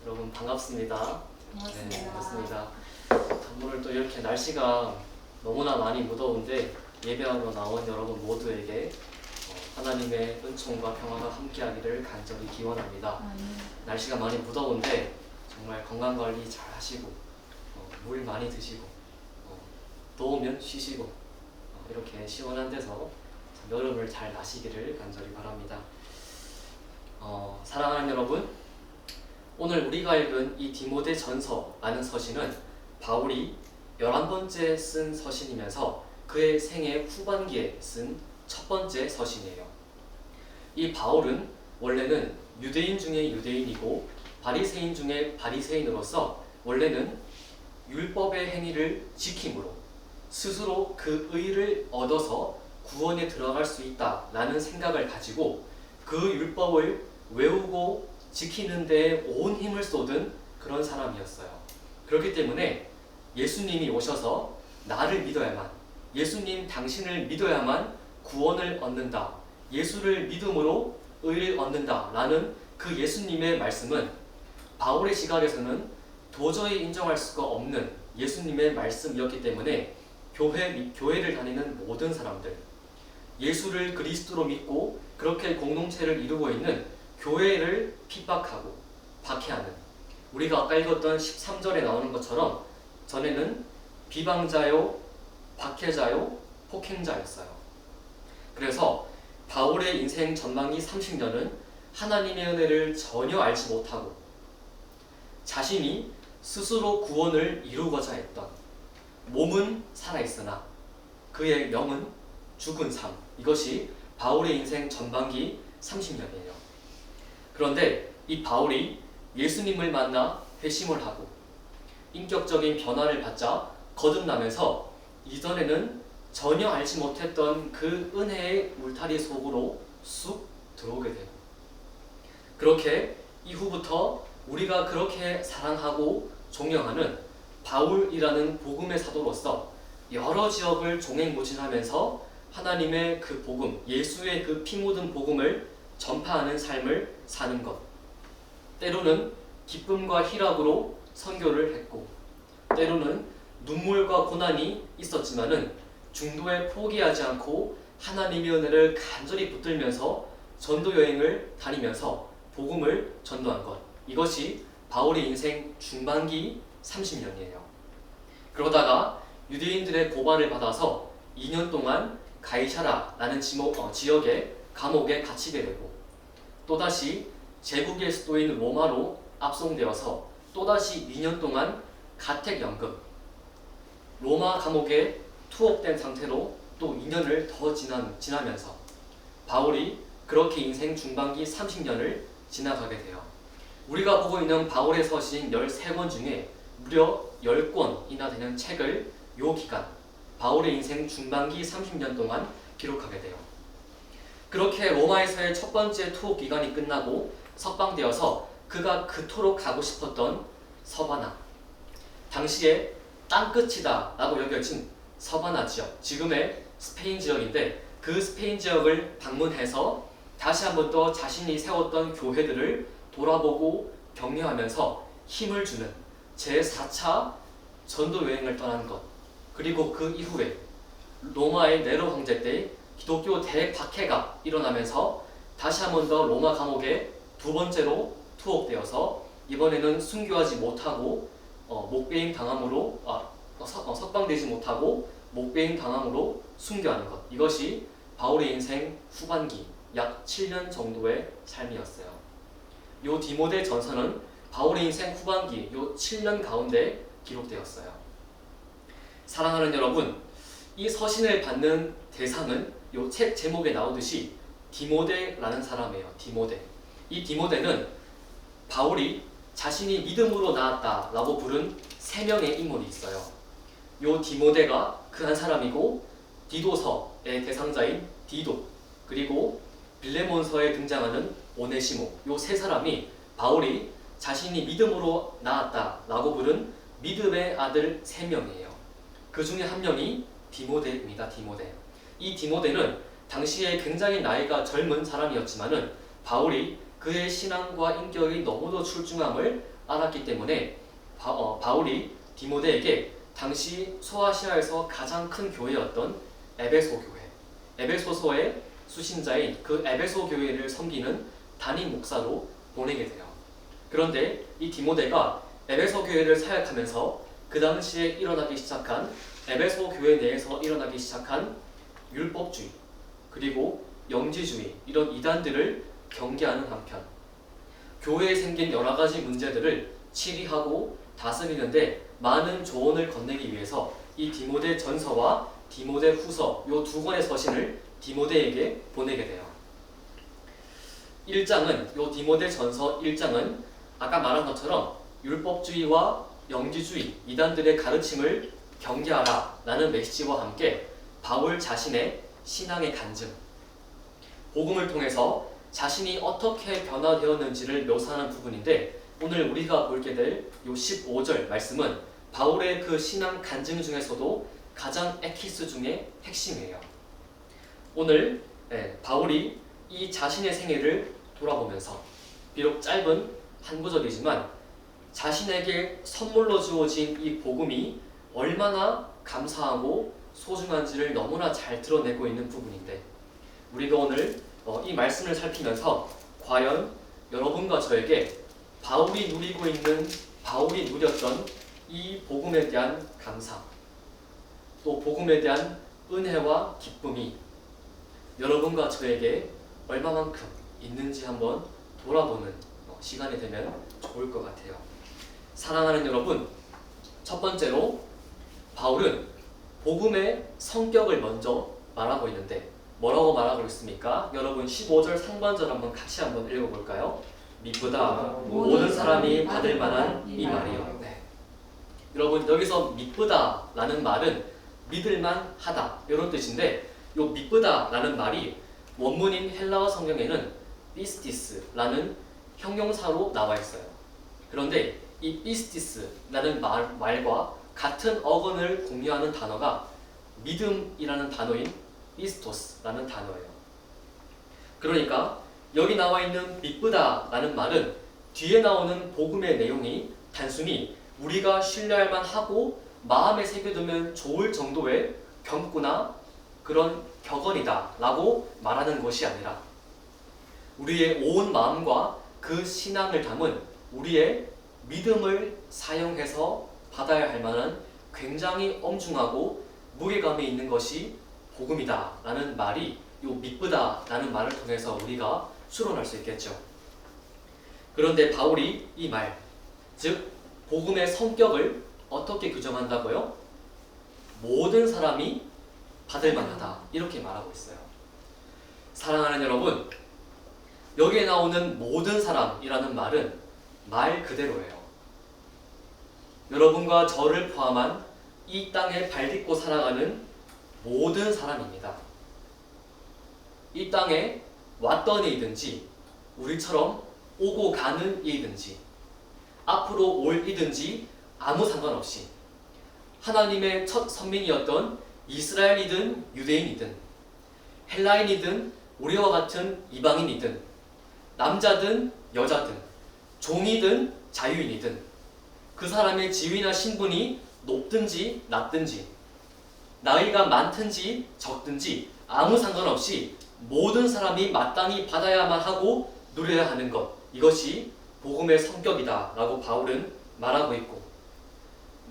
여러분 반갑습니다. 반갑습니다. 네, 반갑습니다. 오늘 또 이렇게 날씨가 너무나 많이 무더운데 예배하러 나온 여러분 모두에게 하나님의 은총과 평화가 함께하기를 간절히 기원합니다. 날씨가 많이 무더운데 정말 건강관리 잘 하시고 물 많이 드시고 더우면 쉬시고 이렇게 시원한 데서 여름을 잘 나시기를 간절히 바랍니다. 사랑하는 여러분, 오늘 우리가 읽은 이 디모데 전서라는 서신은 바울이 11번째 쓴 서신이면서 그의 생애 후반기에 쓴 첫 번째 서신이에요. 이 바울은 원래는 유대인 중에 유대인이고 바리새인 중에 바리새인으로서 원래는 율법의 행위를 지킴으로 스스로 그 의를 얻어서 구원에 들어갈 수 있다라는 생각을 가지고 그 율법을 외우고 지키는 데에 온 힘을 쏟은 그런 사람이었어요. 그렇기 때문에 예수님이 오셔서 나를 믿어야만, 예수님 당신을 믿어야만 구원을 얻는다, 예수를 믿음으로 의를 얻는다 라는 그 예수님의 말씀은 바울의 시각에서는 도저히 인정할 수가 없는 예수님의 말씀이었기 때문에 교회를 다니는 모든 사람들, 예수를 그리스도로 믿고 그렇게 공동체를 이루고 있는 교회를 핍박하고 박해하는, 우리가 아까 읽었던 13절에 나오는 것처럼 전에는 비방자요, 박해자요, 폭행자였어요. 그래서 바울의 인생 전반기 30년은 하나님의 은혜를 전혀 알지 못하고 자신이 스스로 구원을 이루고자 했던, 몸은 살아있으나 그의 영은 죽은 삶, 이것이 바울의 인생 전반기 30년이에요. 그런데 이 바울이 예수님을 만나 회심을 하고 인격적인 변화를 받자 거듭나면서 이전에는 전혀 알지 못했던 그 은혜의 울타리 속으로 쑥 들어오게 되고, 그렇게 이후부터 우리가 그렇게 사랑하고 존경하는 바울이라는 복음의 사도로서 여러 지역을 종횡무진하면서 하나님의 그 복음, 예수의 그 피 묻은 복음을 전파하는 삶을 사는 것, 때로는 기쁨과 희락으로 선교를 했고 때로는 눈물과 고난이 있었지만은 중도에 포기하지 않고 하나님의 은혜를 간절히 붙들면서 전도 여행을 다니면서 복음을 전도한 것, 이것이 바울의 인생 중반기 30년이에요. 그러다가 유대인들의 고발을 받아서 2년 동안 가이사라라는 지역의 감옥에 갇히게 되고 또다시 제국의 수도인 로마로 압송되어서 또다시 2년 동안 가택연금, 로마 감옥에 투옥된 상태로 또 2년을 더 지나면서 바울이 그렇게 인생 중반기 30년을 지나가게 돼요. 우리가 보고 있는 바울의 서신 13권 중에 무려 10권이나 되는 책을 요 기간, 바울의 인생 중반기 30년 동안 기록하게 돼요. 그렇게 로마에서의 첫 번째 투옥 기간이 끝나고 석방되어서 그가 그토록 가고 싶었던 서바나, 당시에 땅끝이다 라고 여겨진 서바나 지역, 지금의 스페인 지역인데 그 스페인 지역을 방문해서 다시 한번 더 자신이 세웠던 교회들을 돌아보고 격려하면서 힘을 주는 제4차 전도 여행을 떠난 것, 그리고 그 이후에 로마의 네로 황제 때 기독교 대박해가 일어나면서 다시 한번 더 로마 감옥에 두 번째로 투옥되어서 이번에는 순교하지 못하고 목베임 당함으로 석방되지 못하고 목베임 당함으로 순교하는 것, 이것이 바울의 인생 후반기 약 7년 정도의 삶이었어요. 요 디모데 전서는 바울의 인생 후반기 요 7년 가운데 기록되었어요. 사랑하는 여러분, 이 서신을 받는 대상은 요 책 제목에 나오듯이 디모데라는 사람이에요. 디모데. 이 디모데는 바울이 자신이 믿음으로 나았다라고 부른 3명의 인물이 있어요. 요 디모데가 그 한 사람이고, 디도서의 대상자인 디도, 그리고 빌레몬서에 등장하는 오네시모, 요 세 사람이 바울이 자신이 믿음으로 나았다라고 부른 믿음의 아들 3명이에요. 그 중에 한 명이 디모데입니다. 디모데. 이 디모데는 당시에 굉장히 나이가 젊은 사람이었지만은 바울이 그 그의 신앙과 인격이 너무도 출중함을 알았기 때문에 바울이 디모데에게 당시 소아시아에서 가장 큰 교회였던 에베소 교회, 에베소서의 수신자인 그 에베소 교회를 섬기는 담임 목사로 보내게 돼요. 그런데 이 디모데가 에베소 교회를 사역하면서 그 당시에 일어나기 시작한 에베소 교회 내에서 일어나기 시작한 율법주의 그리고 영지주의 이런 이단들을 경계하는 한편 교회에 생긴 여러 가지 문제들을 치리하고 다스리는데 많은 조언을 건네기 위해서 이 디모데 전서와 디모데 후서 요 두 권의 서신을 디모데에게 보내게 돼요. 1장은 요 디모데 전서 1장은 아까 말한 것처럼 율법주의와 영지주의 이단들의 가르침을 경계하라 라는 메시지와 함께 바울 자신의 신앙의 간증, 복음을 통해서 자신이 어떻게 변화되었는지를 묘사하는 부분인데 오늘 우리가 볼게 될 요 15절 말씀은 바울의 그 신앙 간증 중에서도 가장 에키스 중에 핵심이에요. 오늘 바울이 이 자신의 생애를 돌아보면서 비록 짧은 한 구절이지만 자신에게 선물로 주어진 이 복음이 얼마나 감사하고 소중한지를 너무나 잘 드러내고 있는 부분인데 우리가 오늘 이 말씀을 살피면서 과연 여러분과 저에게 바울이 누렸던 이 복음에 대한 감사 또 복음에 대한 은혜와 기쁨이 여러분과 저에게 얼마만큼 있는지 한번 돌아보는 시간이 되면 좋을 것 같아요. 사랑하는 여러분, 첫 번째로 바울은 복음의 성격을 먼저 말하고 있는데 뭐라고 말하고 있습니까? 여러분 15절 상반절 같이 한번 읽어볼까요? 미쁘다 모든 사람이 받을 만한 이 말이요. 네. 여러분 여기서 미쁘다 라는 말은 믿을만 하다 이런 뜻인데 이 미쁘다 라는 말이 원문인 헬라어 성경에는 피스티스라는 형용사로 나와 있어요. 그런데 이 피스티스라는 말과 같은 어근을 공유하는 단어가 믿음이라는 단어인 피스토스라는 단어예요. 그러니까 여기 나와 있는 미쁘다라는 말은 뒤에 나오는 복음의 내용이 단순히 우리가 신뢰할 만하고 마음에 새겨두면 좋을 정도의 경구나 그런 격언이다 라고 말하는 것이 아니라 우리의 온 마음과 그 신앙을 담은 우리의 믿음을 사용해서 받아야 할 만한 굉장히 엄중하고 무게감이 있는 것이 복음이다 라는 말이 요 미쁘다 라는 말을 통해서 우리가 추론할 수 있겠죠. 그런데 바울이 이 말, 즉 복음의 성격을 어떻게 규정한다고요? 모든 사람이 받을 만하다 이렇게 말하고 있어요. 사랑하는 여러분, 여기에 나오는 모든 사람이라는 말은 말 그대로예요. 여러분과 저를 포함한 이 땅에 발딛고 살아가는 모든 사람입니다. 이 땅에 왔던 이든지 우리처럼 오고 가는 이든지 앞으로 올 이든지 아무 상관없이 하나님의 첫 선민이었던 이스라엘이든 유대인이든 헬라인이든 우리와 같은 이방인이든 남자든 여자든 종이든 자유인이든 그 사람의 지위나 신분이 높든지 낮든지 나이가 많든지 적든지 아무 상관없이 모든 사람이 마땅히 받아야만 하고 누려야 하는 것, 이것이 복음의 성격이다 라고 바울은 말하고 있고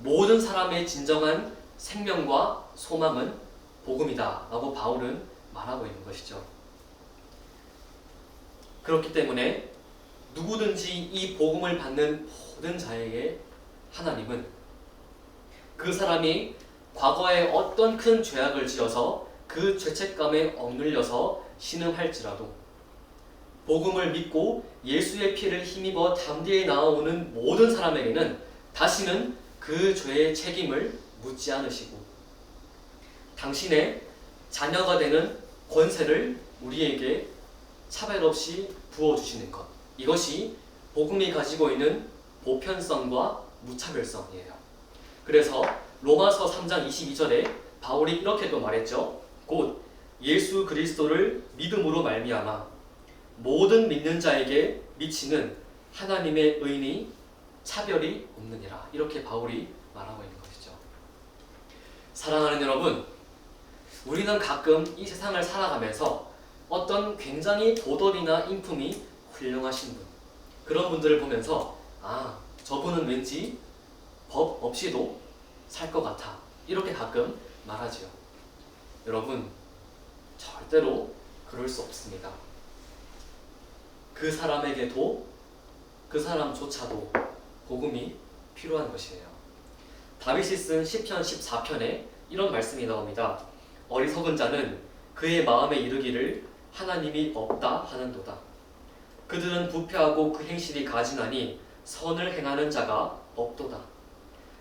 모든 사람의 진정한 생명과 소망은 복음이다 라고 바울은 말하고 있는 것이죠. 그렇기 때문에 누구든지 이 복음을 받는 모든 자에게 하나님은 그 사람이 과거에 어떤 큰 죄악을 지어서 그 죄책감에 억눌려서 신음할지라도 복음을 믿고 예수의 피를 힘입어 담대히 나아오는 모든 사람에게는 다시는 그 죄의 책임을 묻지 않으시고 당신의 자녀가 되는 권세를 우리에게 차별 없이 부어주시는 것, 이것이 복음이 가지고 있는 보편성과 무차별성이에요. 그래서 로마서 3장 22절에 바울이 이렇게 또 말했죠. 곧 예수 그리스도를 믿음으로 말미암아 모든 믿는 자에게 미치는 하나님의 의인이 차별이 없느니라. 이렇게 바울이 말하고 있는 것이죠. 사랑하는 여러분, 우리는 가끔 이 세상을 살아가면서 어떤 굉장히 도덕이나 인품이 훌륭하신 분, 그런 분들을 보면서 저분은 왠지 법 없이도 살 것 같아, 이렇게 가끔 말하지요. 여러분, 절대로 그럴 수 없습니다. 그 사람에게도, 그 사람조차도 복음이 필요한 것이에요. 다윗이 쓴 시편 14편에 이런 말씀이 나옵니다. 어리석은 자는 그의 마음에 이르기를 하나님이 없다 하는도다. 그들은 부패하고 그 행실이 가증하니 선을 행하는 자가 없도다.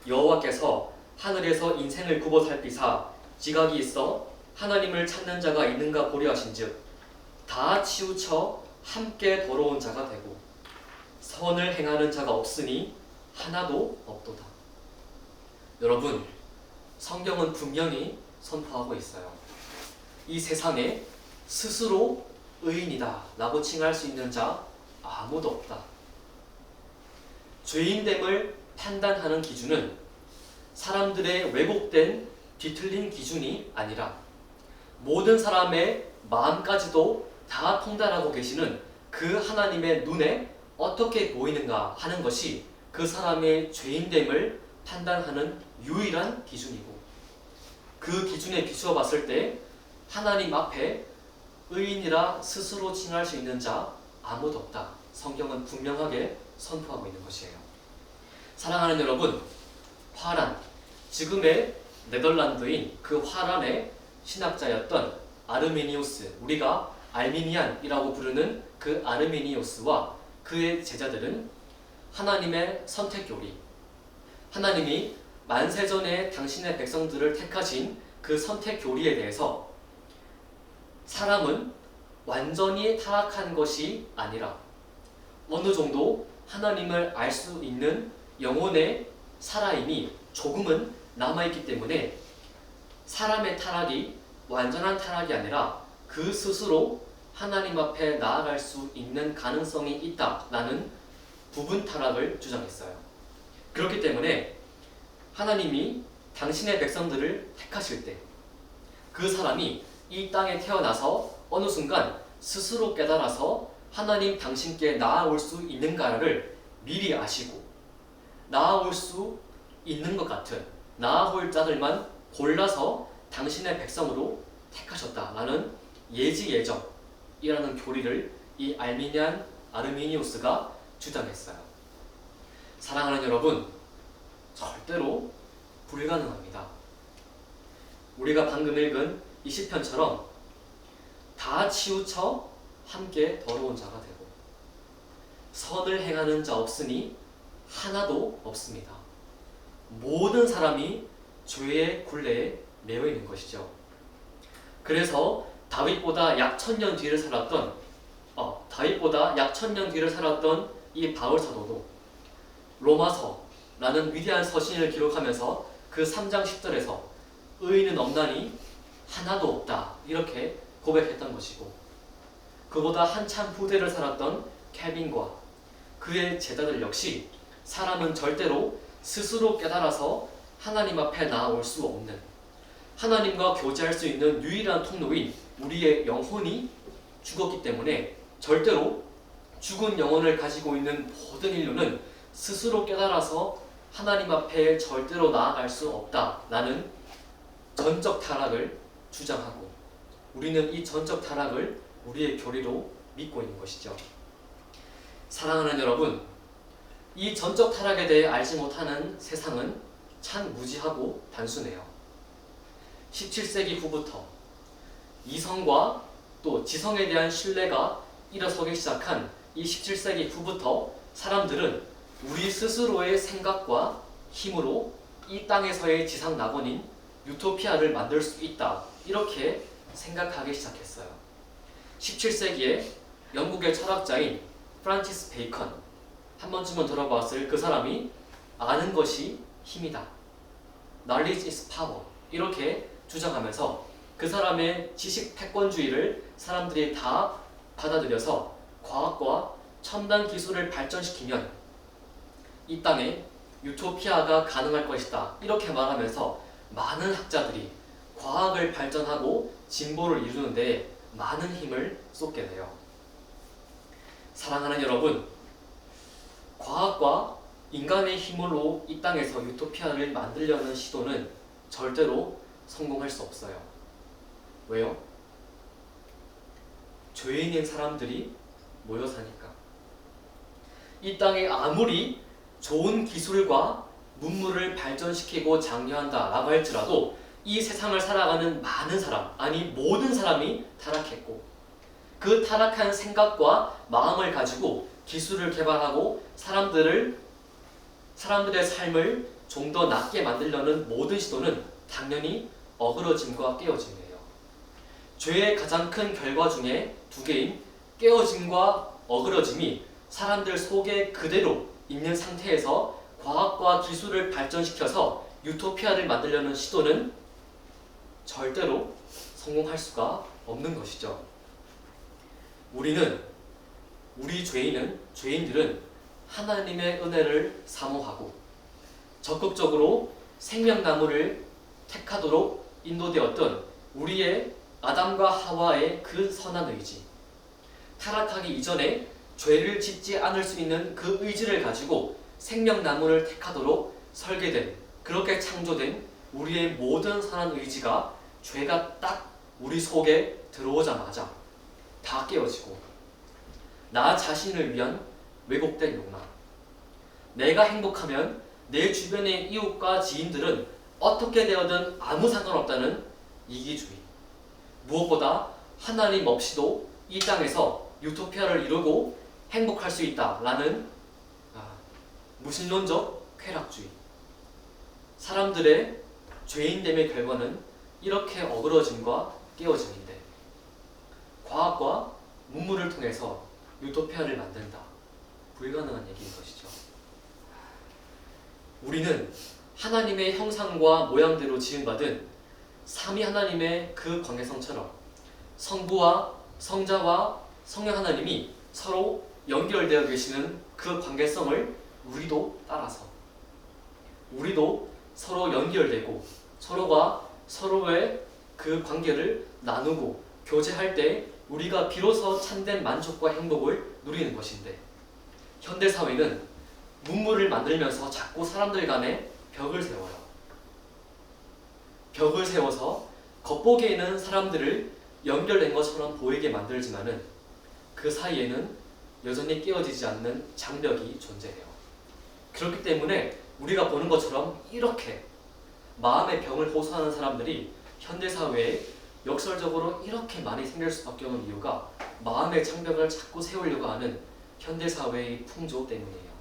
여호와께서 하늘에서 인생을 굽어 살피사 지각이 있어 하나님을 찾는 자가 있는가 고려하신즉 다 치우쳐 함께 더러운 자가 되고 선을 행하는 자가 없으니 하나도 없도다. 여러분, 성경은 분명히 선포하고 있어요. 이 세상에 스스로 의인이다 라고 칭할 수 있는 자 아무도 없다. 죄인됨을 판단하는 기준은 사람들의 왜곡된 뒤틀린 기준이 아니라 모든 사람의 마음까지도 다 통달하고 계시는 그 하나님의 눈에 어떻게 보이는가 하는 것이 그 사람의 죄인됨을 판단하는 유일한 기준이고, 그 기준에 비추어 봤을 때 하나님 앞에 의인이라 스스로 칭할 수 있는 자 아무도 없다. 성경은 분명하게 선포하고 있는 것이에요. 사랑하는 여러분, 화란, 지금의 네덜란드인 그 화란의 신학자였던 아르메니우스, 우리가 알미니안이라고 부르는 그 아르메니우스와 그의 제자들은 하나님의 선택 교리, 하나님이 만세전에 당신의 백성들을 택하신 그 선택 교리에 대해서 사람은 완전히 타락한 것이 아니라 어느 정도 하나님을 알 수 있는 영혼의 살아임이 조금은 남아있기 때문에 사람의 타락이 완전한 타락이 아니라 그 스스로 하나님 앞에 나아갈 수 있는 가능성이 있다라는 부분 타락을 주장했어요. 그렇기 때문에 하나님이 당신의 백성들을 택하실 때 그 사람이 이 땅에 태어나서 어느 순간 스스로 깨달아서 하나님 당신께 나아올 수 있는가를 미리 아시고 나아올 수 있는 것 같은 나아올 자들만 골라서 당신의 백성으로 택하셨다라는 예지예정이라는 교리를 이 알미니안 아르미니우스가 주장했어요. 사랑하는 여러분, 절대로 불가능합니다. 우리가 방금 읽은 이 시편처럼 다 치우쳐 함께 더러운 자가 되고 선을 행하는 자 없으니 하나도 없습니다. 모든 사람이 죄의 굴레에 매여 있는 것이죠. 그래서 다윗보다 약 1000년 뒤를 살았던 이 바울 사도도 로마서라는 위대한 서신을 기록하면서 그 3장 10절에서 의인은 없나니 하나도 없다 이렇게 고백했던 것이고, 그보다 한참 후대를 살았던 켈빈과 그의 제자들 역시 사람은 절대로 스스로 깨달아서 하나님 앞에 나아올 수 없는, 하나님과 교제할 수 있는 유일한 통로인 우리의 영혼이 죽었기 때문에 절대로 죽은 영혼을 가지고 있는 모든 인류는 스스로 깨달아서 하나님 앞에 절대로 나아갈 수 없다라는 전적 타락을 주장하고, 우리는 이 전적 타락을 우리의 교리로 믿고 있는 것이죠. 사랑하는 여러분, 이 전적 타락에 대해 알지 못하는 세상은 참 무지하고 단순해요. 17세기 후부터 이성과 또 지성에 대한 신뢰가 일어서기 시작한 이 17세기 후부터 사람들은 우리 스스로의 생각과 힘으로 이 땅에서의 지상 낙원인 유토피아를 만들 수 있다 이렇게 생각하기 시작했어요. 17세기에 영국의 철학자인 프란시스 베이컨, 한 번쯤은 들어봤을 그 사람이 아는 것이 힘이다, knowledge is power 이렇게 주장하면서 그 사람의 지식 패권주의를 사람들이 다 받아들여서 과학과 첨단 기술을 발전시키면 이 땅에 유토피아가 가능할 것이다. 이렇게 말하면서 많은 학자들이 과학을 발전하고 진보를 이루는 데 많은 힘을 쏟게 돼요. 사랑하는 여러분, 과학과 인간의 힘으로 이 땅에서 유토피아를 만들려는 시도는 절대로 성공할 수 없어요. 왜요? 죄인인 사람들이 모여 사니까. 이 땅에 아무리 좋은 기술과 문물을 발전시키고 장려한다 라고 할지라도 이 세상을 살아가는 많은 사람, 아니 모든 사람이 타락했고, 그 타락한 생각과 마음을 가지고 기술을 개발하고 사람들의 삶을 좀 더 낫게 만들려는 모든 시도는 당연히 어그러짐과 깨어짐이에요. 죄의 가장 큰 결과 중에 두 개인 깨어짐과 어그러짐이 사람들 속에 그대로 있는 상태에서 과학과 기술을 발전시켜서 유토피아를 만들려는 시도는 절대로 성공할 수가 없는 것이죠. 죄인들은 하나님의 은혜를 사모하고 적극적으로 생명나무를 택하도록 인도되었던 우리의 아담과 하와의 그 선한 의지, 타락하기 이전에 죄를 짓지 않을 수 있는 그 의지를 가지고 생명나무를 택하도록 설계된, 그렇게 창조된 우리의 모든 선한 의지가 죄가 딱 우리 속에 들어오자마자 다 깨어지고, 나 자신을 위한 왜곡된 욕망, 내가 행복하면 내 주변의 이웃과 지인들은 어떻게 되어든 아무 상관없다는 이기주의, 무엇보다 하나님 없이도 이 땅에서 유토피아를 이루고 행복할 수 있다라는 무신론적 쾌락주의, 사람들의 죄인됨의 결과는 이렇게 어그러짐과 깨어짐인데, 과학과 문물을 통해서 유토피아를 만든다, 불가능한 얘기인 것이죠. 우리는 하나님의 형상과 모양대로 지음받은 삼위 하나님의 그 관계성처럼 성부와 성자와 성령 하나님이 서로 연결되어 계시는 그 관계성을 우리도 따라서, 우리도 서로 연결되고 서로가 서로의 그 관계를 나누고 교제할 때 우리가 비로소 참된 만족과 행복을 누리는 것인데, 현대사회는 문물을 만들면서 자꾸 사람들 간에 벽을 세워요. 벽을 세워서 겉보기에는 사람들을 연결된 것처럼 보이게 만들지만은 그 사이에는 여전히 깨어지지 않는 장벽이 존재해요. 그렇기 때문에 우리가 보는 것처럼 이렇게 마음의 병을 호소하는 사람들이 현대사회에 역설적으로 이렇게 많이 생길 수밖에 없는 이유가 마음의 장벽을 자꾸 세우려고 하는 현대사회의 풍조 때문이에요.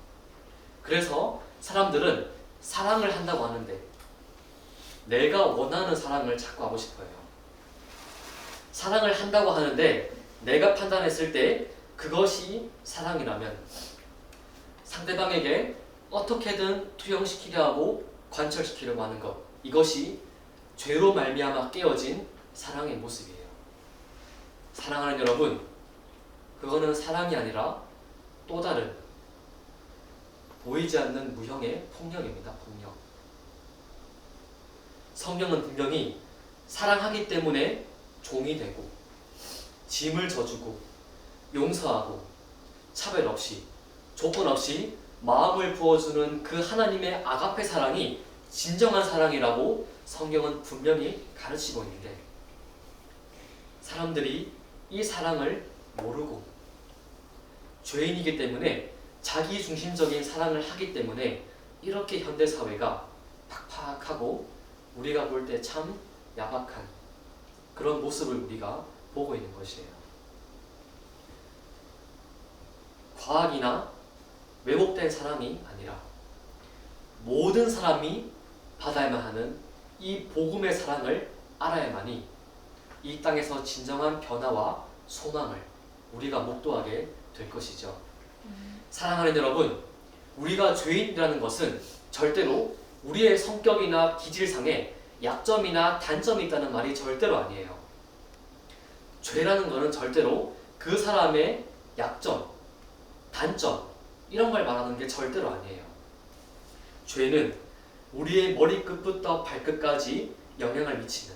그래서 사람들은 사랑을 한다고 하는데 내가 원하는 사랑을 자꾸 하고 싶어요. 사랑을 한다고 하는데 내가 판단했을 때 그것이 사랑이라면 상대방에게 어떻게든 투영시키려 하고 관철시키려고 하는 것, 이것이 죄로 말미암아 깨어진 사랑의 모습이에요. 사랑하는 여러분, 그거는 사랑이 아니라 또 다른 보이지 않는 무형의 폭력입니다. 폭력. 성경은 분명히 사랑하기 때문에 종이 되고 짐을 져주고 용서하고 차별 없이 조건 없이 마음을 부어주는 그 하나님의 아가페 사랑이 진정한 사랑이라고 성경은 분명히 가르치고 있는데, 사람들이 이 사랑을 모르고 죄인이기 때문에 자기중심적인 사랑을 하기 때문에 이렇게 현대사회가 팍팍하고 우리가 볼 때 참 야박한 그런 모습을 우리가 보고 있는 것이에요. 과학이나 왜곡된 사람이 아니라 모든 사람이 받아야만 하는 이 복음의 사랑을 알아야만이 이 땅에서 진정한 변화와 소망을 우리가 목도하게 될 것이죠. 사랑하는 여러분, 우리가 죄인이라는 것은 절대로 우리의 성격이나 기질상에 약점이나 단점이 있다는 말이 절대로 아니에요. 죄라는 것은 절대로 그 사람의 약점, 단점 이런 걸 말하는 게 절대로 아니에요. 죄는 우리의 머리끝부터 발끝까지 영향을 미치는,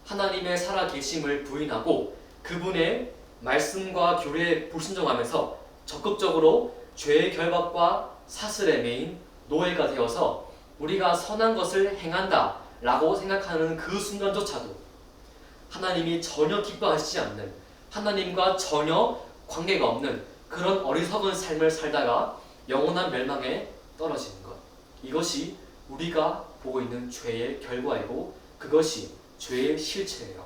하나님의 살아계심을 부인하고 그분의 말씀과 교례에 불순종하면서 적극적으로 죄의 결박과 사슬에 매인 노예가 되어서 우리가 선한 것을 행한다 라고 생각하는 그 순간조차도 하나님이 전혀 기뻐하시지 않는, 하나님과 전혀 관계가 없는 그런 어리석은 삶을 살다가 영원한 멸망에 떨어지는 것, 이것이 우리가 보고 있는 죄의 결과이고 그것이 죄의 실체예요.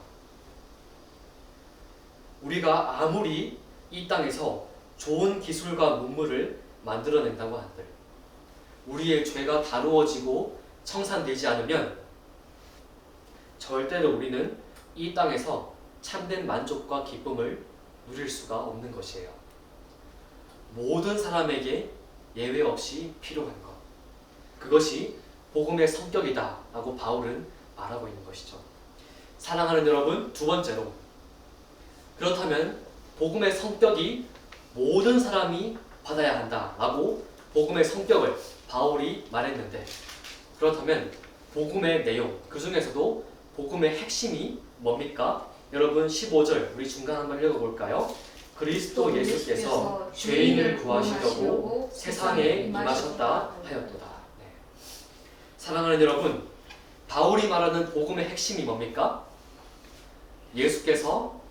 우리가 아무리 이 땅에서 좋은 기술과 문물을 만들어낸다고 한들 우리의 죄가 다루어지고 청산되지 않으면 절대로 우리는 이 땅에서 참된 만족과 기쁨을 누릴 수가 없는 것이에요. 모든 사람에게 예외 없이 필요한 것, 그것이 복음의 성격이다 라고 바울은 말하고 있는 것이죠. 사랑하는 여러분, 두 번째로, 그렇다면 복음의 성격이 모든 사람이 받아야 한다 라고 복음의 성격을 바울이 말했는데, 그렇다면 복음의 내용, 그 중에서도 복음의 핵심이 뭡니까? 여러분 15절 우리 중간 한번 읽어볼까요? 그리스도 예수께서 죄인을 구하시려고 세상에 임하셨다 하였도다. 네. 사랑하는 여러분, 바울이 말하는 복음의 핵심이 뭡니까? 예수께서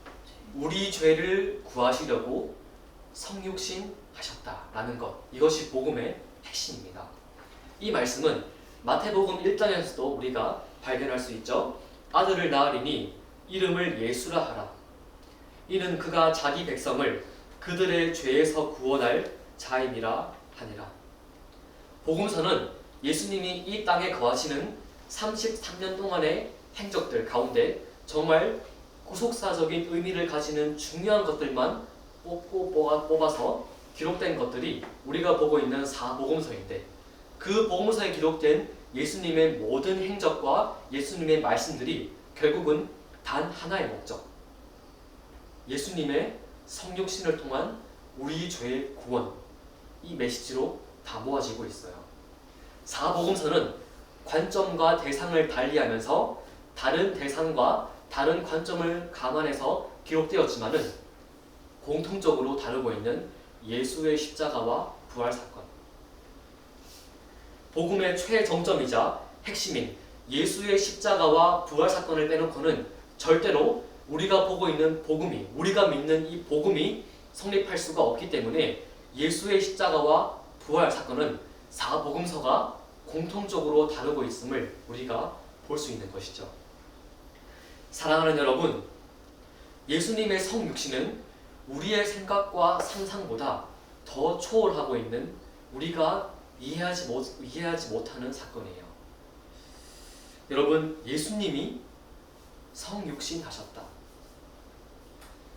우리 죄를 구하시려고 성육신 하셨다라는 것, 이것이 복음의 핵심입니다. 이 말씀은 마태복음 1장에서도 우리가 발견할 수 있죠. 아들을 낳으리니 이름을 예수라 하라. 이는 그가 자기 백성을 그들의 죄에서 구원할 자임이라 하니라. 복음서는 예수님이 이 땅에 거하시는 33년 동안의 행적들 가운데 정말 구속사적인 의미를 가지는 중요한 것들만 뽑아서 기록된 것들이 우리가 보고 있는 사복음서인데, 그 복음서에 기록된 예수님의 모든 행적과 예수님의 말씀들이 결국은 단 하나의 목적, 예수님의 성육신을 통한 우리 죄의 구원, 이 메시지로 다 모아지고 있어요. 사복음서는 관점과 대상을 달리하면서 다른 대상과 다른 관점을 감안해서 기록되었지만은 공통적으로 다루고 있는 예수의 십자가와 부활 사건, 복음의 최정점이자 핵심인 예수의 십자가와 부활 사건을 빼놓고는 절대로 우리가 보고 있는 복음이, 우리가 믿는 이 복음이 성립할 수가 없기 때문에 예수의 십자가와 부활 사건은 사복음서가 공통적으로 다루고 있음을 우리가 볼 수 있는 것이죠. 사랑하는 여러분, 예수님의 성육신은 우리의 생각과 상상보다 더 초월하고 있는, 우리가 이해하지 못하는 사건이에요. 여러분, 예수님이 성육신 하셨다.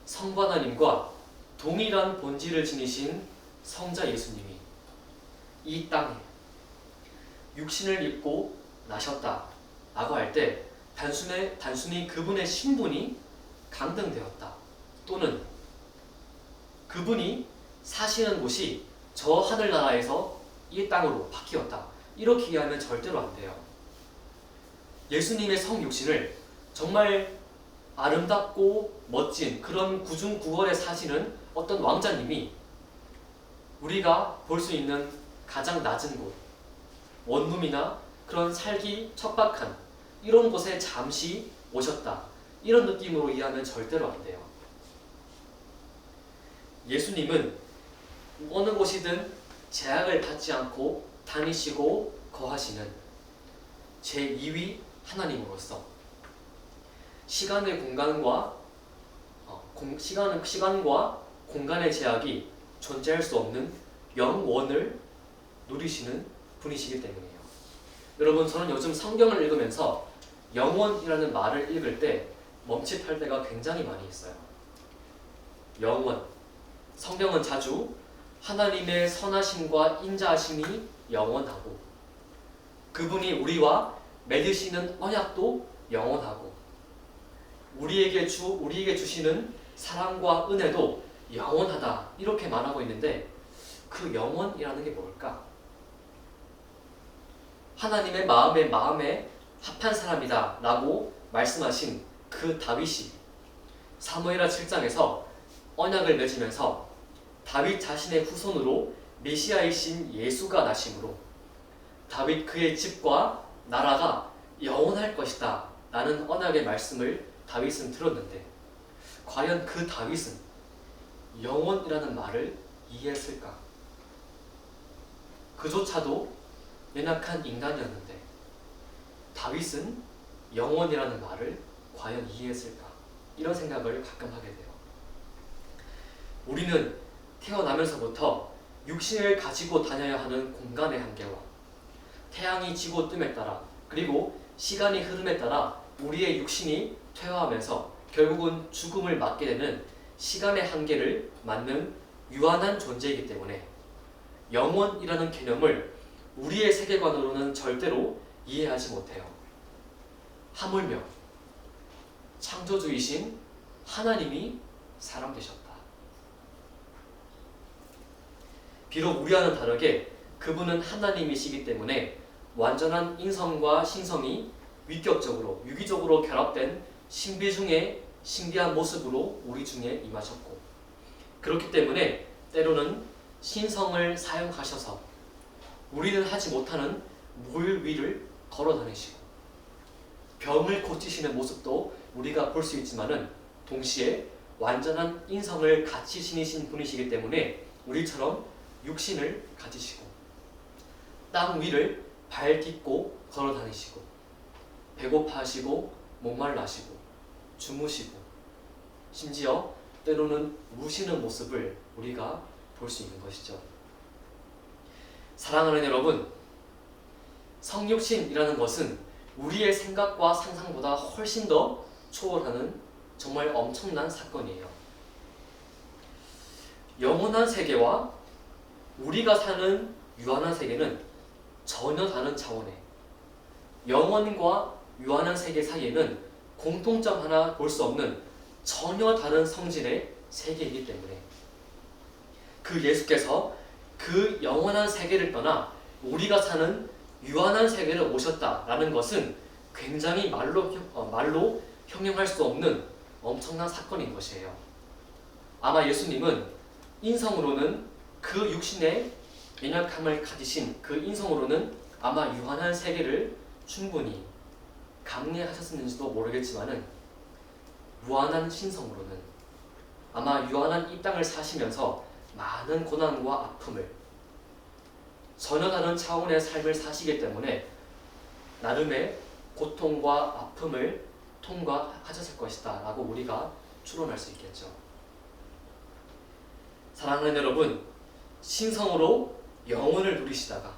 성부 하나님과 동일한 본질을 지니신 성자 예수님이 이 땅에 육신을 입고 나셨다 라고 할 때 단순히 그분의 신분이 강등되었다, 또는 그분이 사시는 곳이 저 하늘나라에서 이 땅으로 바뀌었다, 이렇게 이해하면 절대로 안 돼요. 예수님의 성육신을 정말 아름답고 멋진 그런 구중구월에 사시는 어떤 왕자님이 우리가 볼 수 있는 가장 낮은 곳, 원룸이나 그런 살기 척박한 이런 곳에 잠시 오셨다, 이런 느낌으로 이해하면 절대로 안 돼요. 예수님은 어느 곳이든 제약을 받지 않고 다니시고 거하시는 제2위 하나님으로서 시간과 공간의 제약이 존재할 수 없는 영원을 누리시는 분이시기 때문이에요. 여러분, 저는 요즘 성경을 읽으면서 영원이라는 말을 읽을 때 멈칫할 때가 굉장히 많이 있어요. 영원, 성경은 자주 하나님의 선하심과 인자하심이 영원하고 그분이 우리와 맺으시는 언약도 영원하고 우리에게 주시는 사랑과 은혜도 영원하다, 이렇게 말하고 있는데, 그 영혼이라는 게 뭘까? 하나님의 마음에 합한 사람이다 라고 말씀하신 그 다윗이 사무엘하 7장에서 언약을 맺으면서 다윗 자신의 후손으로 메시아이신 예수가 나심으로 다윗 그의 집과 나라가 영원할 것이다 라는 언약의 말씀을 다윗은 들었는데 과연 그 다윗은 영원이라는 말을 이해했을까? 그조차도 연약한 인간이었는데 다윗은 영원이라는 말을 과연 이해했을까? 이런 생각을 가끔 하게 돼요. 우리는 태어나면서부터 육신을 가지고 다녀야 하는 공간의 한계와 태양이 지고 뜸에 따라 그리고 시간이 흐름에 따라 우리의 육신이 퇴화하면서 결국은 죽음을 맞게 되는 시간의 한계를 맞는 유한한 존재이기 때문에 영원이라는 개념을 우리의 세계관으로는 절대로 이해하지 못해요. 하물며 창조주이신 하나님이 사람 되셨다. 비록 우리와는 다르게 그분은 하나님이시기 때문에 완전한 인성과 신성이 위격적으로 유기적으로 결합된 신비 중에 신비한 모습으로 우리 중에 임하셨고 그렇기 때문에 때로는 신성을 사용하셔서 우리는 하지 못하는 물 위를 걸어 다니시고 병을 고치시는 모습도 우리가 볼 수 있지만은 동시에 완전한 인성을 같이 지니신 분이시기 때문에 우리처럼 육신을 가지시고 땅 위를 발 딛고 걸어 다니시고 배고파하시고 목말라시고 주무시고 심지어 때로는 우시는 모습을 우리가 볼 수 있는 것이죠. 사랑하는 여러분, 성육신이라는 것은 우리의 생각과 상상보다 훨씬 더 초월하는 정말 엄청난 사건이에요. 영원한 세계와 우리가 사는 유한한 세계는 전혀 다른 차원의 영원과 유한한 세계 사이에는 공통점 하나 볼 수 없는 전혀 다른 성질의 세계이기 때문에 그 예수께서 그 영원한 세계를 떠나 우리가 사는 유한한 세계를 오셨다라는 것은 굉장히 말로 형용할 수 없는 엄청난 사건인 것이에요. 아마 예수님은 인성으로는 그 육신의 연약함을 가지신 그 인성으로는 아마 유한한 세계를 충분히 감내하셨는지도 모르겠지만은 무한한 신성으로는 아마 유한한 이 땅을 사시면서 많은 고난과 아픔을 전혀 다른 차원의 삶을 사시기 때문에 나름의 고통과 아픔을 통과하셨을 것이다 라고 우리가 추론할 수 있겠죠. 사랑하는 여러분, 신성으로 영혼을 누리시다가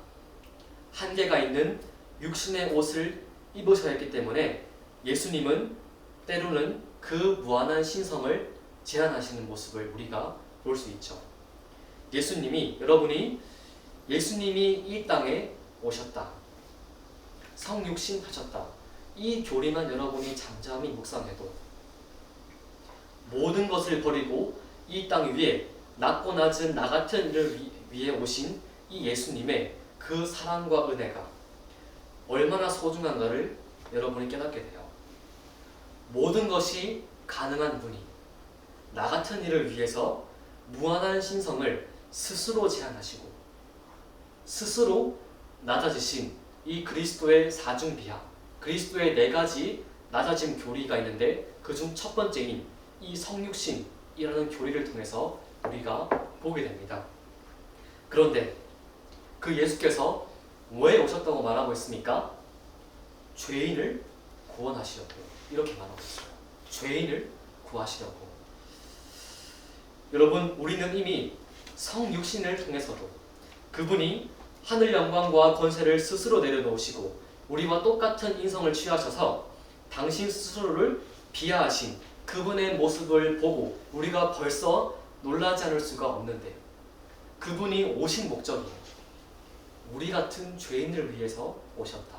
한계가 있는 육신의 옷을 입으셔야 했기 때문에 예수님은 때로는 그 무한한 신성을 제한하시는 모습을 우리가 볼 수 있죠. 여러분이 예수님이 이 땅에 오셨다. 성육신하셨다. 이 교리만 여러분이 잠잠히 묵상해도 모든 것을 버리고 이 땅 위에 낮고 낮은 나 같은 이를 위해 오신 이 예수님의 그 사랑과 은혜가 얼마나 소중한가를 여러분이 깨닫게 돼요. 모든 것이 가능한 분이 나 같은 이를 위해서 무한한 신성을 스스로 제한하시고 스스로 낮아지신 이 그리스도의 사중비하, 그리스도의 네 가지 낮아짐 교리가 있는데 그중 첫 번째인 이 성육신이라는 교리를 통해서 우리가 보게 됩니다. 그런데 그 예수께서 왜 오셨다고 말하고 있습니까? 죄인을 구원하시려고 이렇게 말하고 있어요. 죄인을 구하시려고. 여러분, 우리는 이미 성육신을 통해서도 그분이 하늘 영광과 권세를 스스로 내려놓으시고 우리와 똑같은 인성을 취하셔서 당신 스스로를 비하하신 그분의 모습을 보고 우리가 벌써 놀라지 않을 수가 없는데 그분이 오신 목적이 우리 같은 죄인을 위해서 오셨다.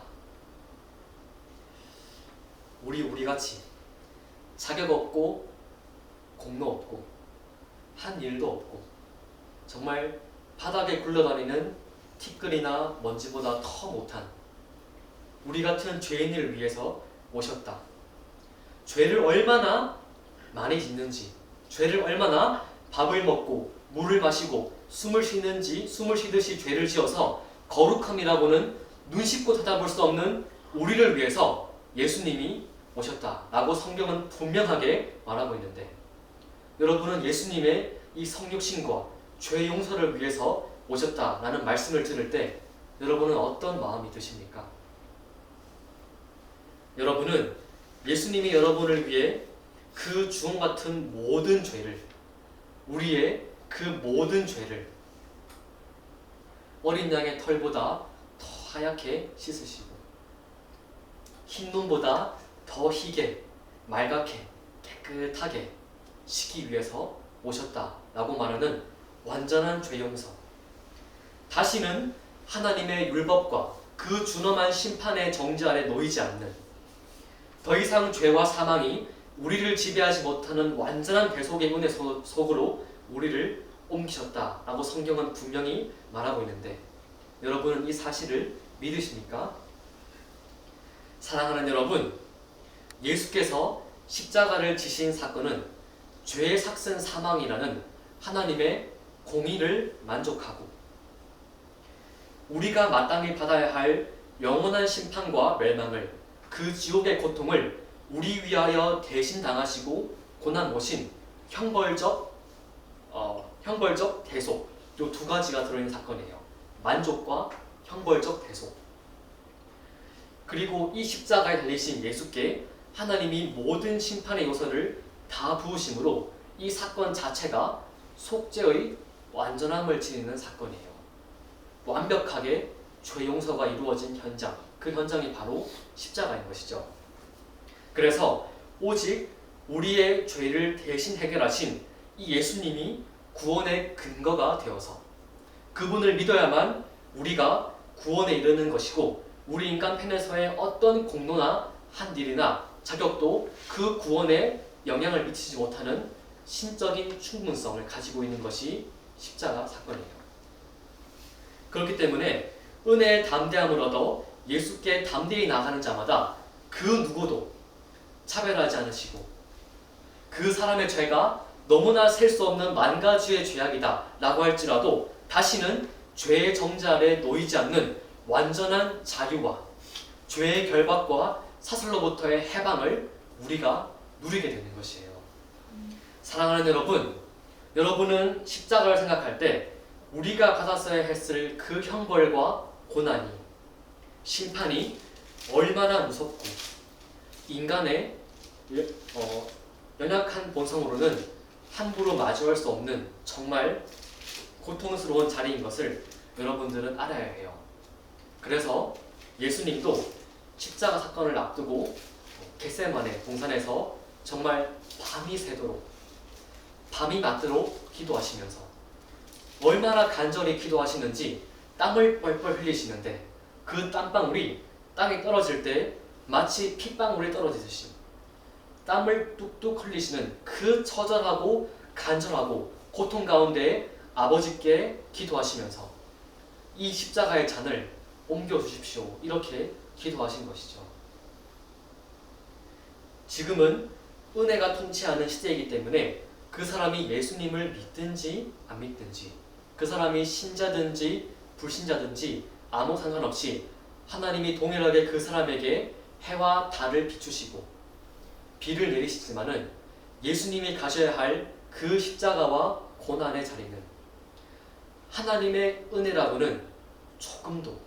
우리같이 자격 없고 공로 없고 한 일도 없고 정말 바닥에 굴러다니는 티끌이나 먼지보다 더 못한 우리 같은 죄인을 위해서 오셨다. 죄를 얼마나 많이 짓는지, 죄를 얼마나 밥을 먹고 물을 마시고 숨을 쉬듯이 죄를 지어서 거룩함이라고는 눈 씻고 쳐다볼 수 없는 우리를 위해서 예수님이 오셨다라고 성경은 분명하게 말하고 있는데, 여러분은 예수님의 이 성육신과 죄 용서를 위해서 오셨다라는 말씀을 들을 때 여러분은 어떤 마음이 드십니까? 여러분은 예수님이 여러분을 위해 그 주홍 같은 모든 죄를, 우리의 그 모든 죄를 어린 양의 털보다 더 하얗게 씻으시고 흰 눈보다 더 희게 맑게 깨끗하게 씻기 위해서 오셨다라고 말하는 완전한 죄 용서. 다시는 하나님의 율법과 그 준엄한 심판의 정지 아래 놓이지 않는, 더 이상 죄와 사망이 우리를 지배하지 못하는 완전한 대속의 은혜 속으로 우리를 옮기셨다라고 성경은 분명히 말하고 있는데, 여러분은 이 사실을 믿으십니까? 사랑하는 여러분, 예수께서 십자가를 지신 사건은 죄의 삭슨 사망이라는 하나님의 공의를 만족하고 우리가 마땅히 받아야 할 영원한 심판과 멸망을, 그 지옥의 고통을 우리 위하여 대신 당하시고 고난 오신 형벌적 대속, 이 두 가지가 들어있는 사건이에요. 만족과 형벌적 대속. 그리고 이 십자가에 달리신 예수께 하나님이 모든 심판의 요소를 다 부으심으로 이 사건 자체가 속죄의 완전함을 지니는 사건이에요. 완벽하게 죄 용서가 이루어진 현장, 그 현장이 바로 십자가인 것이죠. 그래서 오직 우리의 죄를 대신 해결하신 이 예수님이 구원의 근거가 되어서 그분을 믿어야만 우리가 구원에 이르는 것이고, 우리 인간 편에서의 어떤 공로나 한 일이나 자격도 그 구원에 영향을 미치지 못하는 신적인 충분성을 가지고 있는 것이 십자가 사건이에요. 그렇기 때문에 은혜의 담대함을 얻어 예수께 담대히 나가는 자마다 그 누구도 차별하지 않으시고, 그 사람의 죄가 너무나 셀 수 없는 만 가지의 죄악이다 라고 할지라도 다시는 죄의 정죄 아래 놓이지 않는 완전한 자유와 죄의 결박과 사슬로부터의 해방을 우리가 누리게 되는 것이에요. 사랑하는 여러분, 여러분은 십자가를 생각할 때 우리가 받았어야 했을 그 형벌과 고난이, 심판이 얼마나 무섭고 인간의 연약한 본성으로는 함부로 마주할 수 없는 정말 고통스러운 자리인 것을 여러분들은 알아야 해요. 그래서 예수님도 십자가 사건을 앞두고 겟세마네 동산에서 정말 밤이 새도록, 밤이 맞도록 기도하시면서 얼마나 간절히 기도하시는지 땀을 뻘뻘 흘리시는데, 그 땀방울이 땅에 떨어질 때 마치 핏방울이 떨어지듯이 땀을 뚝뚝 흘리시는 그 처절하고 간절하고 고통 가운데 아버지께 기도하시면서 이 십자가의 잔을 옮겨주십시오, 이렇게 기도하신 것이죠. 지금은 은혜가 통치하는 시대이기 때문에 그 사람이 예수님을 믿든지 안 믿든지, 그 사람이 신자든지 불신자든지 아무 상관없이 하나님이 동일하게 그 사람에게 해와 달을 비추시고 비를 내리시지만은 예수님이 가셔야 할 그 십자가와 고난의 자리는 하나님의 은혜라고는 조금도,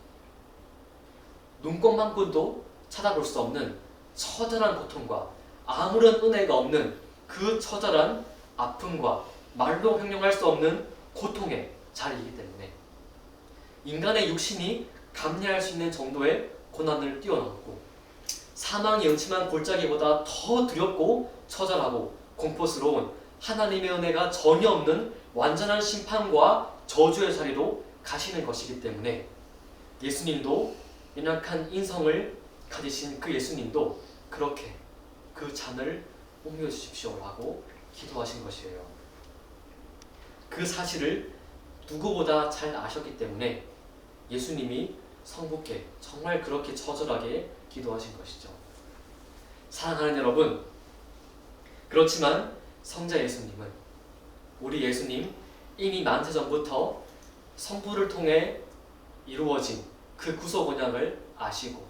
눈곱만큼도 찾아볼 수 없는 처절한 고통과 아무런 은혜가 없는 그 처절한 아픔과 말로 형용할 수 없는 고통의 자리이기 때문에 인간의 육신이 감내할 수 있는 정도의 고난을 뛰어넘고 사망이 음침한 골짜기보다 더 두렵고 처절하고 공포스러운 하나님의 은혜가 전혀 없는 완전한 심판과 저주의 자리로 가시는 것이기 때문에 예수님도, 연약한 인성을 가지신 그 예수님도 그렇게 그 잔을 옮겨주십시오 라고 기도하신 것이에요. 그 사실을 누구보다 잘 아셨기 때문에 예수님이 성부께 정말 그렇게 처절하게 기도하신 것이죠. 사랑하는 여러분, 그렇지만 성자 예수님은, 우리 예수님 이미 만세 전부터 성부를 통해 이루어진 그 구속 언약을 아시고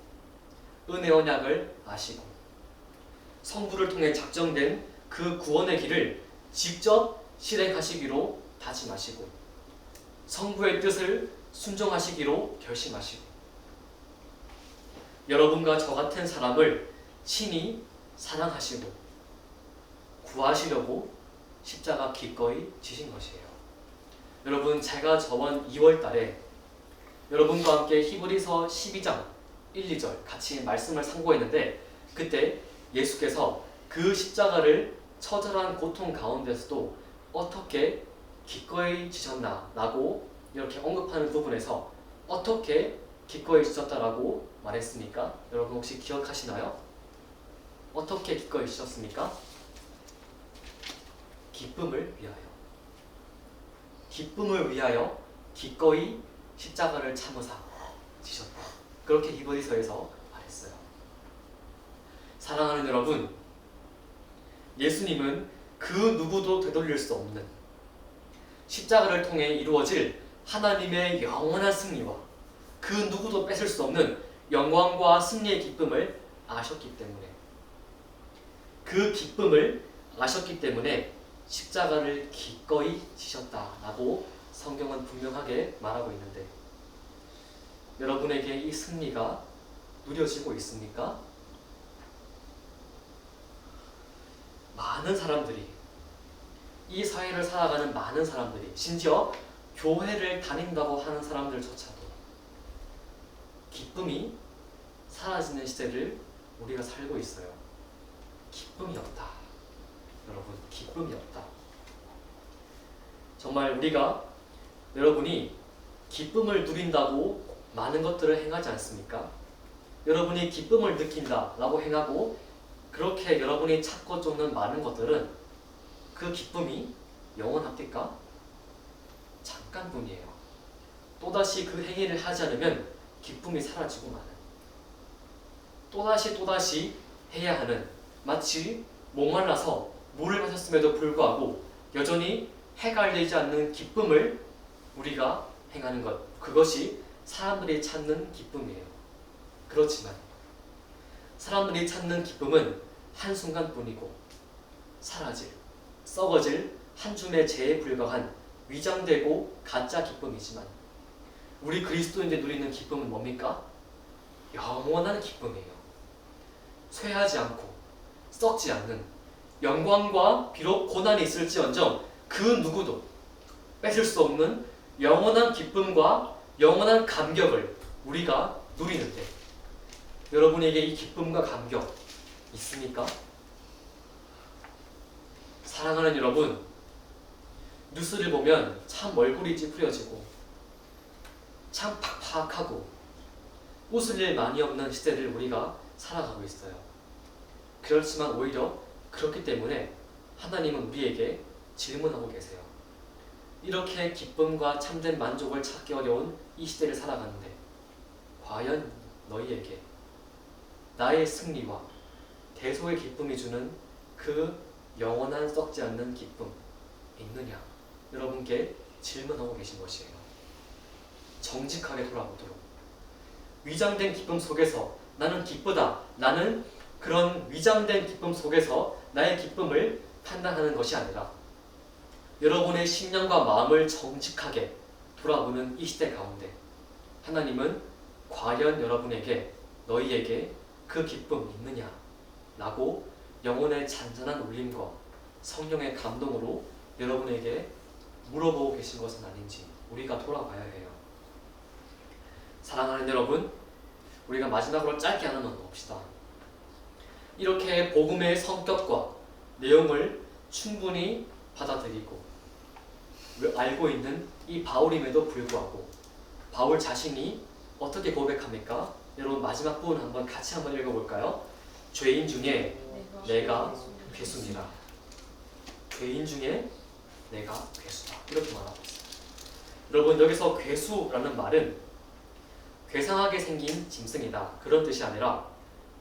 은혜 언약을 아시고 성부를 통해 작정된 그 구원의 길을 직접 실행하시기로 다짐하시고 성부의 뜻을 순종하시기로 결심하시고 여러분과 저 같은 사람을 친히 사랑하시고 구하시려고 십자가 기꺼이 지신 것이에요. 여러분, 제가 저번 2월 달에 여러분과 함께 히브리서 12장 1, 2절 같이 말씀을 상고했는데 그때 예수께서 그 십자가를 처절한 고통 가운데서도 어떻게 기꺼이 지셨나라고 이렇게 언급하는 부분에서 어떻게 기꺼이 지셨다라고 말했습니까? 여러분 혹시 기억하시나요? 어떻게 기꺼이 지셨습니까? 기쁨을 위하여. 기쁨을 위하여 기꺼이 십자가를 참으사 지셨다. 그렇게 히브리서에서 말했어요. 사랑하는 여러분, 예수님은 그 누구도 되돌릴 수 없는 십자가를 통해 이루어질 하나님의 영원한 승리와 그 누구도 뺏을 수 없는 영광과 승리의 기쁨을 아셨기 때문에 그 기쁨을 아셨기 때문에 십자가를 기꺼이 지셨다라고 성경은 분명하게 말하고 있는데 여러분에게 이 승리가 누려지고 있습니까? 많은 사람들이, 이 사회를 살아가는 많은 사람들이, 심지어 교회를 다닌다고 하는 사람들조차도 기쁨이 사라지는 시대를 우리가 살고 있어요. 기쁨이 없다. 여러분, 기쁨이 없다. 정말 우리가, 여러분이 기쁨을 누린다고 많은 것들을 행하지 않습니까? 여러분이 기쁨을 느낀다라고 행하고 그렇게 여러분이 찾고 쫓는 많은 것들은 그 기쁨이 영원합니까? 잠깐뿐이에요. 또다시 그 행위를 하지 않으면 기쁨이 사라지고 마는, 또다시 해야 하는, 마치 목말라서 물을 마셨음에도 불구하고 여전히 해갈리지 않는 기쁨을 우리가 행하는 것, 그것이 사람들이 찾는 기쁨이에요. 그렇지만 사람들이 찾는 기쁨은 한순간뿐이고 사라질, 썩어질 한 줌의 재에 불과한 위장되고 가짜 기쁨이지만 우리 그리스도인들이 누리는 기쁨은 뭡니까? 영원한 기쁨이에요. 쇠하지 않고 썩지 않는 영광과 비록 고난이 있을지언정 그 누구도 뺏을 수 없는 영원한 기쁨과 영원한 감격을 우리가 누리는데 여러분에게 이 기쁨과 감격 있습니까? 사랑하는 여러분, 뉴스를 보면 참 얼굴이 찌푸려지고 참 팍팍하고 웃을 일 많이 없는 시대를 우리가 살아가고 있어요. 그렇지만 오히려 그렇기 때문에 하나님은 우리에게 질문하고 계세요. 이렇게 기쁨과 참된 만족을 찾기 어려운 이 시대를 살아가는데 과연 너희에게 나의 승리와 대속의 기쁨이 주는 그 영원한 썩지 않는 기쁨 있느냐? 여러분께 질문하고 계신 것이에요. 정직하게 돌아보도록. 위장된 기쁨 속에서 나는 기쁘다, 나는 그런 위장된 기쁨 속에서 나의 기쁨을 판단하는 것이 아니라 여러분의 심령과 마음을 정직하게 돌아보는 이 시대 가운데 하나님은 과연 여러분에게, 너희에게 그 기쁨 있느냐? 라고 영혼의 잔잔한 울림과 성령의 감동으로 여러분에게 물어보고 계신 것은 아닌지 우리가 돌아봐야 해요. 사랑하는 여러분, 우리가 마지막으로 짧게 하나만 봅시다. 이렇게 복음의 성격과 내용을 충분히 받아들이고 알고 있는 이 바울임에도 불구하고 바울 자신이 어떻게 고백합니까? 여러분 마지막 부분 한번 같이 한번 읽어볼까요? 죄인 중에 내가 괴수니라. 죄인 중에 내가 괴수다. 이렇게 말하고 있어요. 여러분, 여기서 괴수라는 말은 괴상하게 생긴 짐승이다, 그런 뜻이 아니라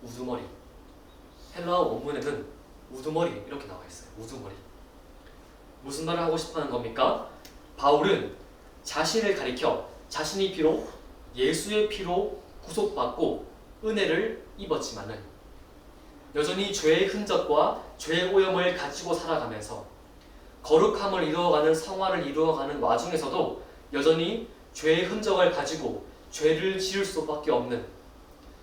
우두머리. 헬라어 원문에는 우두머리 이렇게 나와 있어요. 우두머리. 무슨 말을 하고 싶어 하는 겁니까? 바울은 자신을 가리켜 자신이 비록 예수의 피로 구속받고 은혜를 입었지만은 여전히 죄의 흔적과 죄의 오염을 가지고 살아가면서 거룩함을 이루어가는 성화를 이루어가는 와중에서도 여전히 죄의 흔적을 가지고 죄를 지을 수밖에 없는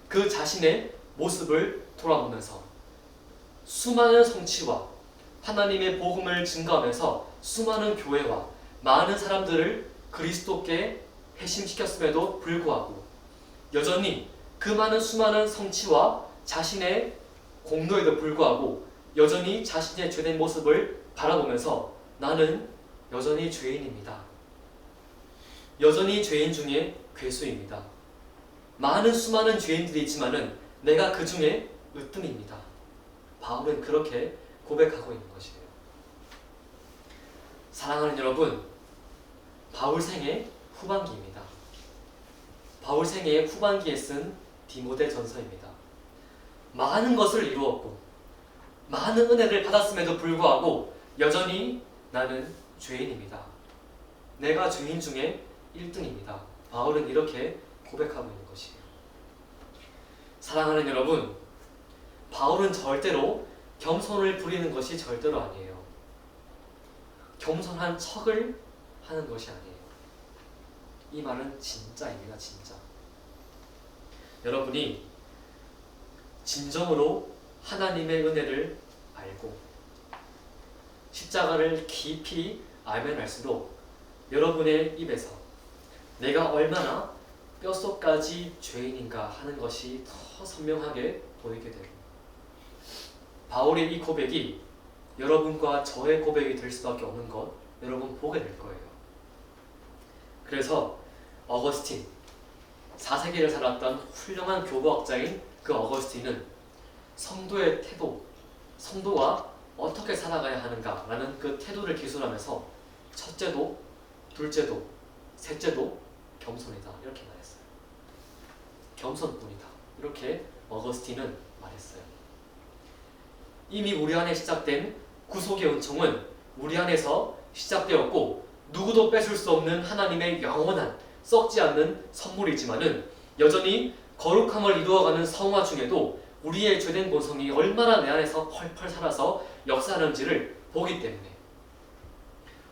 그 자신의 모습을 돌아보면서 수많은 성취와 하나님의 복음을 증거하면서 수많은 교회와 많은 사람들을 그리스도께 회심시켰음에도 불구하고 여전히 그 많은 수많은 성취와 자신의 공로에도 불구하고 여전히 자신의 죄된 모습을 바라보면서 나는 여전히 죄인입니다. 여전히 죄인 중에 괴수입니다. 많은 수많은 죄인들이 있지만은 내가 그 중에 으뜸입니다. 바울은 그렇게 고백하고 있는 것이에요. 사랑하는 여러분, 바울 생의 후반기입니다. 바울 생의 후반기에 쓴 디모데 전서입니다. 많은 것을 이루었고 많은 은혜를 받았음에도 불구하고 여전히 나는 죄인입니다. 내가 죄인 중에 1등입니다. 바울은 이렇게 고백하고 있는 것이에요. 사랑하는 여러분, 바울은 절대로 겸손을 부리는 것이 절대로 아니에요. 겸손한 척을 하는 것이 아니에요. 이 말은 진짜입니다. 진짜. 여러분이 진정으로 하나님의 은혜를 알고 십자가를 깊이 알면 알수록 여러분의 입에서 내가 얼마나 뼛속까지 죄인인가 하는 것이 더 선명하게 보이게 됩니다. 바울의 이 고백이 여러분과 저의 고백이 될 수밖에 없는 것 여러분 보게 될 거예요. 그래서 어거스틴, 4세기를 살았던 훌륭한 교부학자인 그 어거스틴은 성도의 태도, 성도가 어떻게 살아가야 하는가라는 그 태도를 기술하면서 첫째도, 둘째도, 셋째도 겸손이다 이렇게 말했어요. 겸손뿐이다 이렇게 어거스틴은 말했어요. 이미 우리 안에 시작된 구속의 은총은 우리 안에서 시작되었고 누구도 뺏을 수 없는 하나님의 영원한 썩지 않는 선물이지만은 여전히 거룩함을 이루어가는 성화 중에도 우리의 죄된 본성이 얼마나 내 안에서 펄펄 살아서 역사하는지를 보기 때문에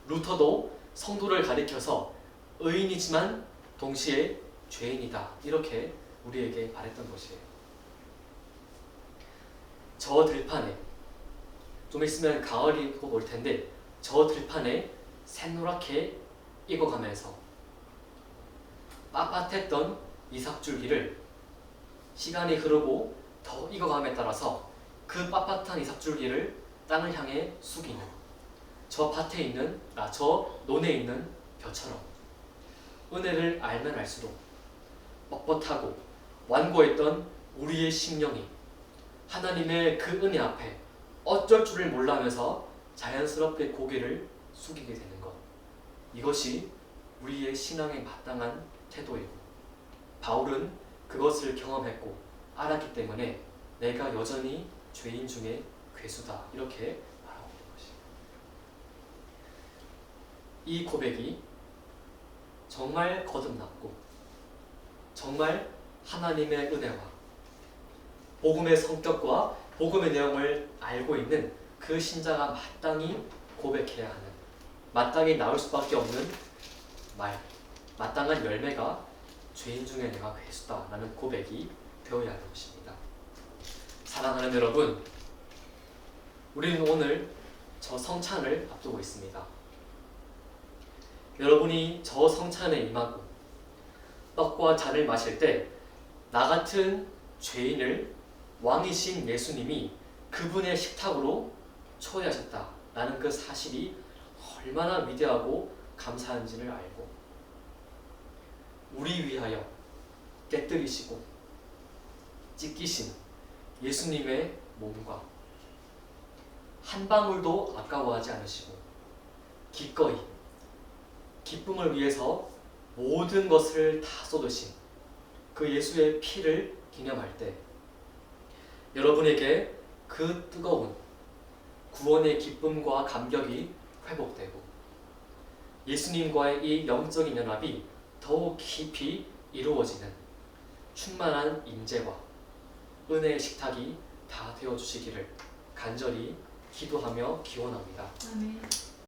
루터도 성도를 가리켜서 의인이지만 동시에 죄인이다 이렇게 우리에게 말했던 것이에요. 저 들판에 좀 있으면 가을이 올 텐데 저 들판에 새노랗게 익어가면서 빳빳했던 이삭줄기를 시간이 흐르고 더 익어감에 따라서 그 빳빳한 이삭줄기를 땅을 향해 숙이는 저 밭에 있는 저 논에 있는 벼처럼 은혜를 알면 알수록 뻣뻣하고 완고했던 우리의 심령이 하나님의 그 은혜 앞에 어쩔 줄을 몰라하면서 자연스럽게 고개를 숙이게 되는 것, 이것이 우리의 신앙에 마땅한 태도이고 바울은 그것을 경험했고 알았기 때문에 내가 여전히 죄인 중에 괴수다 이렇게 말하고 있는 것이에요. 이 고백이 정말 거듭났고 정말 하나님의 은혜와 복음의 성격과 복음의 내용을 알고 있는 그 신자가 마땅히 고백해야 하는, 마땅히 나올 수밖에 없는 말, 마땅한 열매가 죄인 중에 내가 괴수다 라는 고백이 되어야 하는 것입니다. 사랑하는 여러분, 우리는 오늘 저 성찬을 앞두고 있습니다. 여러분이 저 성찬에 임하고 떡과 잔을 마실 때 나 같은 죄인을 왕이신 예수님이 그분의 식탁으로 초대하셨다라는 그 사실이 얼마나 위대하고 감사한지를 알고 우리 위하여 깨뜨리시고 찢기신 예수님의 몸과 한 방울도 아까워하지 않으시고 기꺼이 기쁨을 위해서 모든 것을 다 쏟으신 그 예수의 피를 기념할 때 여러분에게 그 뜨거운 구원의 기쁨과 감격이 회복되고 예수님과의 이 영적인 연합이 더욱 깊이 이루어지는 충만한 임재와 은혜의 식탁이 다 되어주시기를 간절히 기도하며 기원합니다. 아멘.